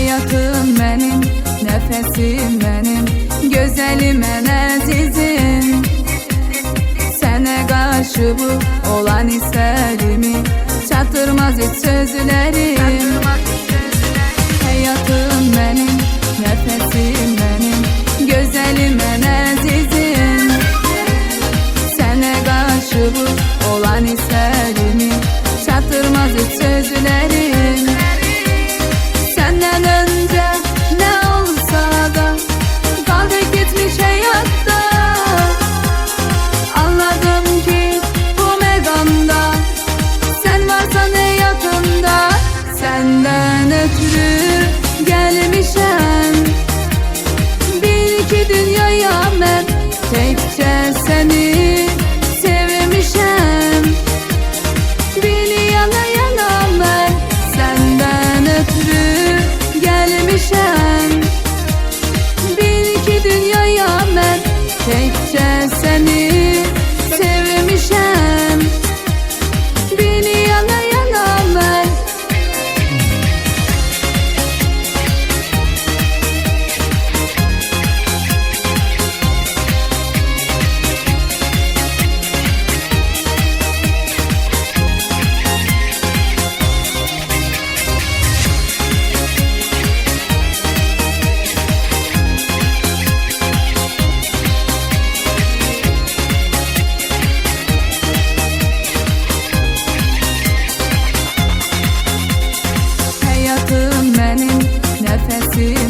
Hayatım benim, nefesim benim, güzelim en azizim. Sene karşı bu olan hislerimi çatırmaz hiç sözlerim. Hayatım benim, nefesim benim, güzelim en azizim. Sene karşı bu olan hislerimi çatırmaz hiç sözlerim. Senden önce ne olsa da kaldı gitmiş hayatta. Anladım ki bu megamda sen varsan hayatımda. Senden ötürü gelmişem, bil ki dünyaya ben tekçe seni sevmişem. Bil yana yana ben senden ötürü gelmişem, bil ki dünyaya ben tekçe seni sevmişem. Bil yana yana ben. Hayatım benim, nefesim